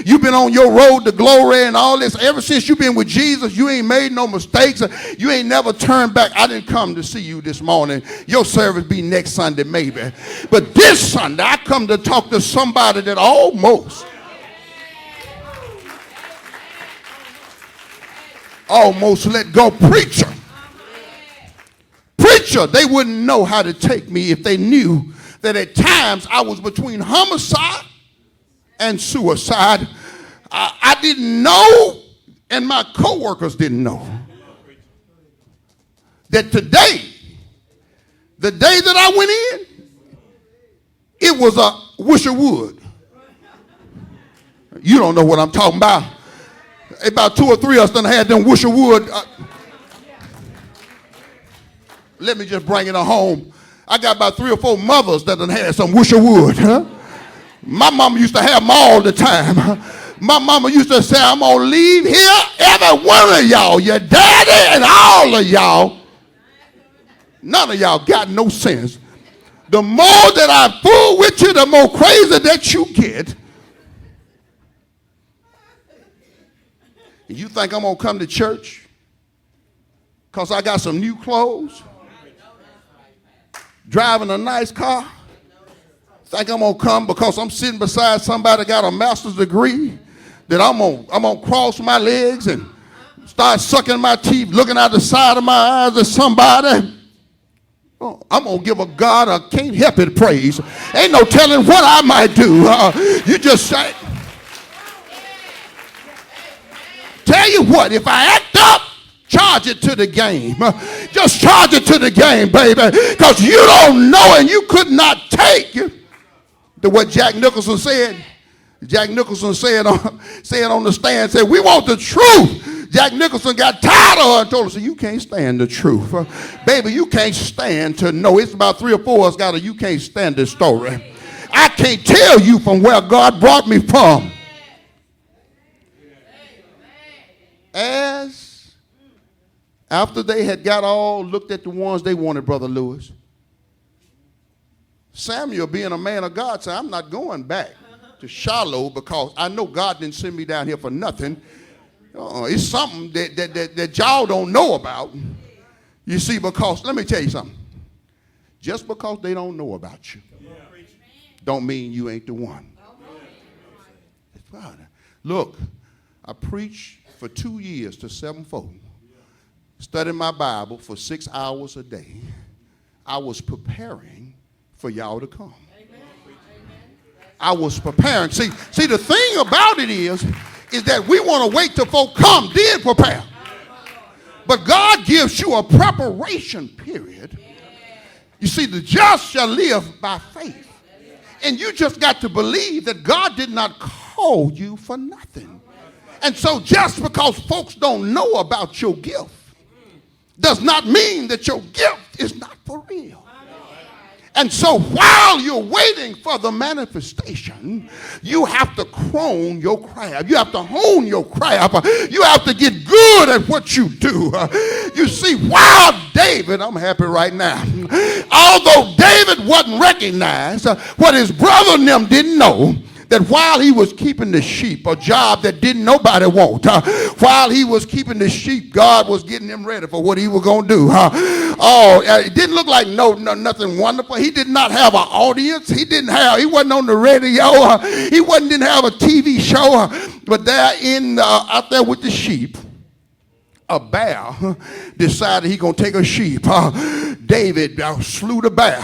You've been on your road to glory and all this. Ever since you've been with Jesus, you ain't made no mistakes. You ain't never turned back. I didn't come to see you this morning. Your service be next Sunday maybe. But this Sunday, I come to talk to somebody that almost let go. Preacher, they wouldn't know how to take me if they knew that at times I was between homicide and suicide. I didn't know, and my co-workers didn't know, that today, the day that I went in, it was a wish of wood. You don't know what I'm talking about. About 2 or 3 of us done had them wish of wood. Let me just bring it home. I got about 3 or 4 mothers that done had some wish of wood. Huh? My mama used to have them all the time. My mama used to say, I'm going to leave here, every one of y'all, your daddy and all of y'all. None of y'all got no sense. The more that I fool with you, the more crazy that you get. You think I'm going to come to church because I got some new clothes? Driving a nice car? Think I'm going to come because I'm sitting beside somebody that got a master's degree? That I'm going to cross my legs and start sucking my teeth, looking out the side of my eyes at somebody? Oh, I'm going to give a God a can't help it praise. Ain't no telling what I might do. You just say... Tell you what, if I act up, charge it to the game. Just charge it to the game, baby. Because you don't know and you could not take to what Jack Nicholson said. Jack Nicholson said on the stand, said, we want the truth. Jack Nicholson got tired of her and told her, you can't stand the truth. Baby, you can't stand to know. It's about 3 or 4 of us got a you can't stand this story. I can't tell you from where God brought me from. As after they had got all looked at the ones they wanted, Brother Lewis, Samuel, being a man of God, said, I'm not going back to Shiloh because I know God didn't send me down here for nothing. It's something that y'all don't know about. You see, because, let me tell you something. Just because they don't know about you don't mean you ain't the one. Look, I preach for 2 years to 7 folk, studying my Bible for 6 hours a day. I was preparing for y'all to come. I was preparing. See, the thing about it is that we want to wait till folk come, then prepare. But God gives you a preparation period. You see, the just shall live by faith. And you just got to believe that God did not call you for nothing. And so just because folks don't know about your gift does not mean that your gift is not for real. And so while you're waiting for the manifestation, you have to crone your craft. You have to hone your craft. You have to get good at what you do. You see, while David, I'm happy right now, although David wasn't recognized, what his brother and them didn't know, that while he was keeping the sheep, a job that didn't nobody want, while he was keeping the sheep, God was getting him ready for what he was going to do. It didn't look like nothing wonderful. He did not have an audience. He wasn't on the radio. Didn't have a TV show. But there out there with the sheep, a bear decided he going to take a sheep. David slew the bear.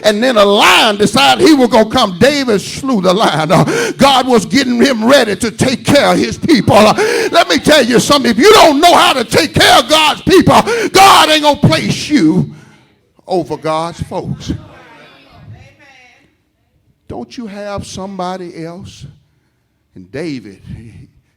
And then a lion decided he was going to come. David slew the lion. God was getting him ready to take care of his people. Let me tell you something. If you don't know how to take care of God's people, God ain't going to place you over God's folks. Don't you have somebody else? And David,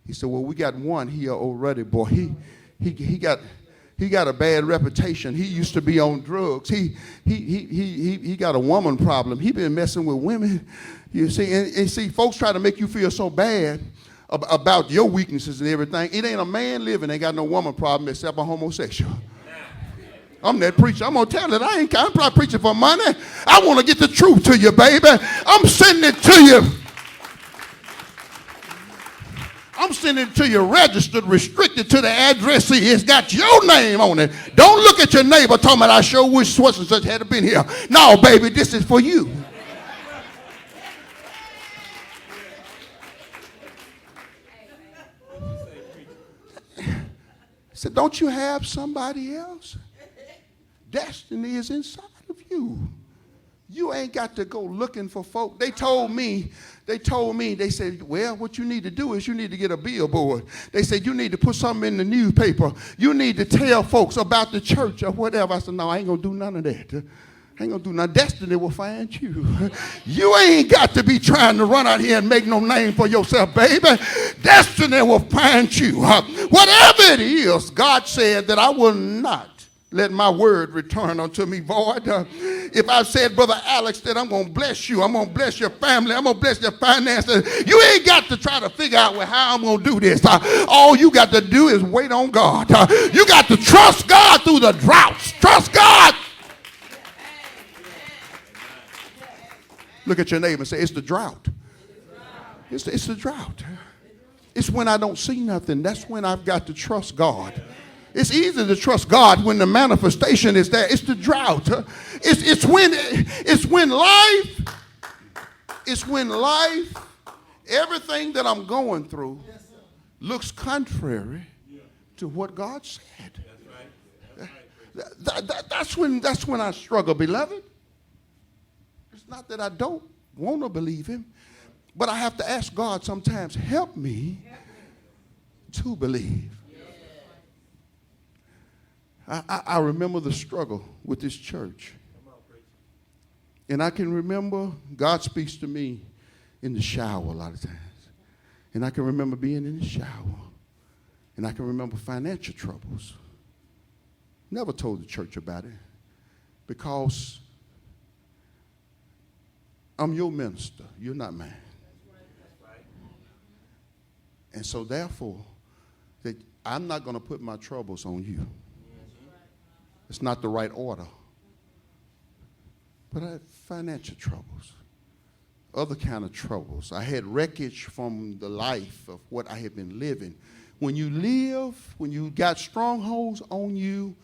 he said, well, we got one here already, boy. He got a bad reputation. He used to be on drugs. He got a woman problem. He been messing with women. You see, and see, folks try to make you feel so bad about your weaknesses and everything. It ain't a man living ain't got no woman problem except a homosexual. I'm that preacher. I'm gonna tell it. I'm not preaching for money. I want to get the truth to you, baby. I'm sending it to you. I'm sending it to you registered, restricted to the address. See, it's got your name on it. Don't look at your neighbor talking about I sure wish such and such had been here. No, baby, this is for you. I said, don't you have somebody else? Destiny is inside of you. You ain't got to go looking for folk. They told me, they said, well, what you need to do is you need to get a billboard. They said, you need to put something in the newspaper. You need to tell folks about the church or whatever. I said, no, I ain't going to do none of that. I ain't going to do nothing. Destiny will find you. You ain't got to be trying to run out here and make no name for yourself, baby. Destiny will find you. Whatever it is, God said that I will not let my word return unto me void. If I said, Brother Alex, that I'm going to bless you, I'm going to bless your family, I'm going to bless your finances, you ain't got to try to figure out how I'm going to do this. All you got to do is wait on God. You got to trust God through the droughts. Trust God. Look at your neighbor and say, it's the drought. It's the drought. It's when I don't see nothing. That's when I've got to trust God. It's easy to trust God when the manifestation is there. It's the drought. It's when life, everything that I'm going through looks contrary to what God said. That's when I struggle, beloved. It's not that I don't want to believe him, but I have to ask God sometimes, help me to believe. I remember the struggle with this church. And I can remember God speaks to me in the shower a lot of times. And I can remember being in the shower. And I can remember financial troubles. Never told the church about it because I'm your minister. You're not mine. And so therefore, I'm not going to put my troubles on you. It's not the right order. But I had financial troubles, other kind of troubles. I had wreckage from the life of what I had been living. When you got strongholds on you,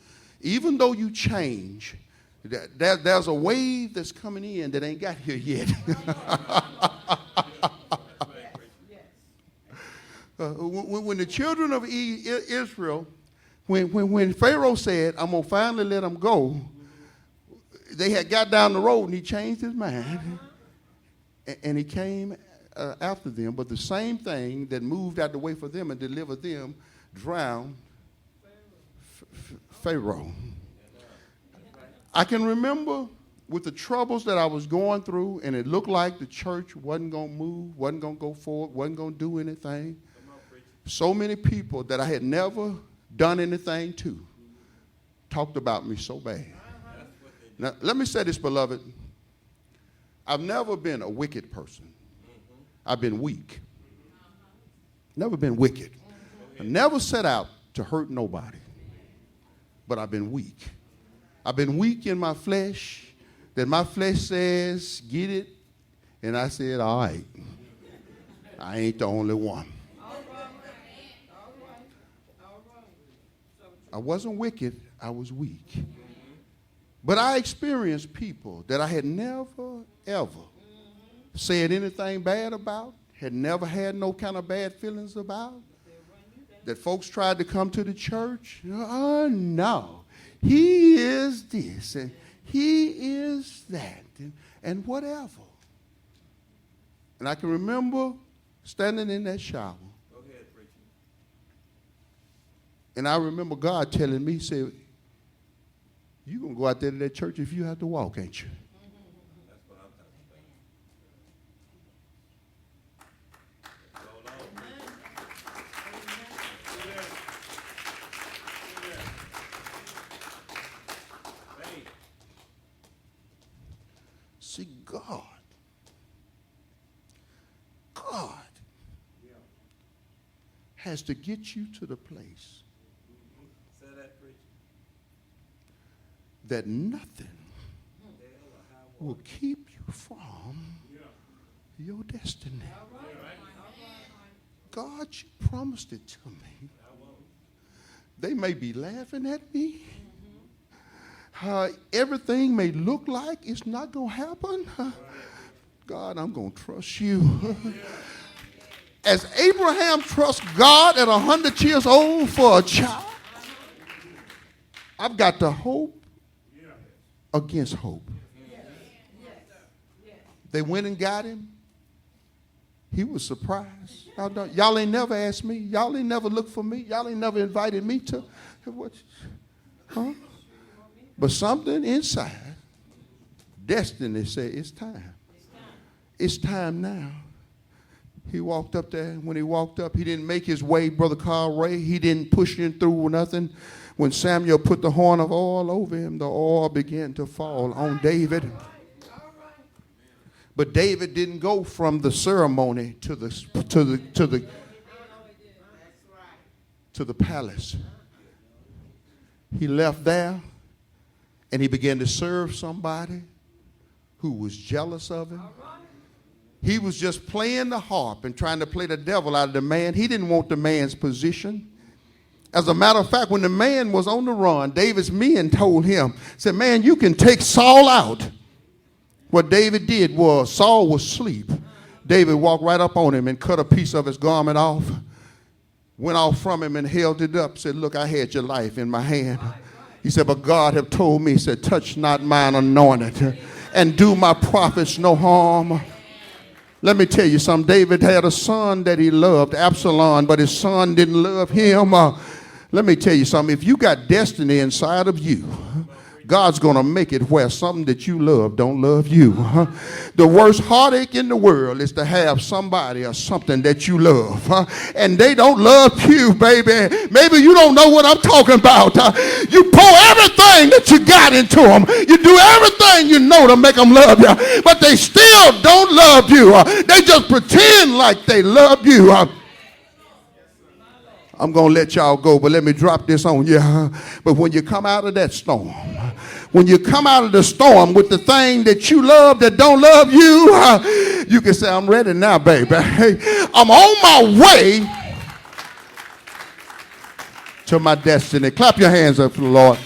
even though you change, there's a wave that's coming in that ain't got here yet. When the children of Israel, when Pharaoh said, I'm going to finally let them go, they had got down the road and he changed his mind. And he came after them. But the same thing that moved out the way for them and delivered them drowned Pharaoh. I can remember with the troubles that I was going through, and it looked like the church wasn't going to move, wasn't going to go forward, wasn't going to do anything. So many people that I had never done anything to talked about me so bad. Now, let me say this, beloved. I've never been a wicked person. I've been weak. Never been wicked. I never set out to hurt nobody. But I've been weak. I've been weak in my flesh, that my flesh says, get it. And I said, all right. I ain't the only one. I wasn't wicked, I was weak. But I experienced people that I had never, ever said anything bad about, had never had no kind of bad feelings about, that folks tried to come to the church. Oh, no. He is this, and he is that, and whatever. And I can remember standing in that shower. Go ahead, preacher. And I remember God telling me, he said, you're going to go out there to that church if you have to walk, ain't you? That's what I'm talking about. See, God has to get you to the place that nothing will keep you from your destiny. God, you promised it to me. They may be laughing at me. Everything may look like it's not going to happen. God, I'm going to trust you. As Abraham trusts God at 100 years old for a child, I've got to hope against hope. They went and got him. He was surprised. Y'all ain't never asked me. Y'all ain't never looked for me. Y'all ain't never invited me to. What? Huh? But something inside, destiny said, it's time. It's time now. He walked up there. When he walked up, he didn't make his way, Brother Carl Ray. He didn't push him through nothing. When Samuel put the horn of oil over him, the oil began to fall on David. But David didn't go from the ceremony to the palace. He left there and he began to serve somebody who was jealous of him. He was just playing the harp and trying to play the devil out of the man. He didn't want the man's position. As a matter of fact, when the man was on the run, David's men told him, said, man, you can take Saul out. What David did was, Saul was asleep. David walked right up on him and cut a piece of his garment off, went off from him and held it up, said, look, I had your life in my hand. He said, but God have told me, he said, touch not mine anointed and do my prophets no harm. Let me tell you something. David had a son that he loved, Absalom, but his son didn't love him. Let me tell you something. If you got destiny inside of you, God's going to make it where something that you love don't love you. The worst heartache in the world is to have somebody or something that you love, and they don't love you, baby. Maybe you don't know what I'm talking about. You pour everything that you got into them. You do everything you know to make them love you, but they still don't love you. They just pretend like they love you. I'm going to let y'all go, but let me drop this on you. But when you come out of that storm, when you come out of the storm with the thing that you love that don't love you, you can say, I'm ready now, baby. Hey, I'm on my way to my destiny. Clap your hands up for the Lord.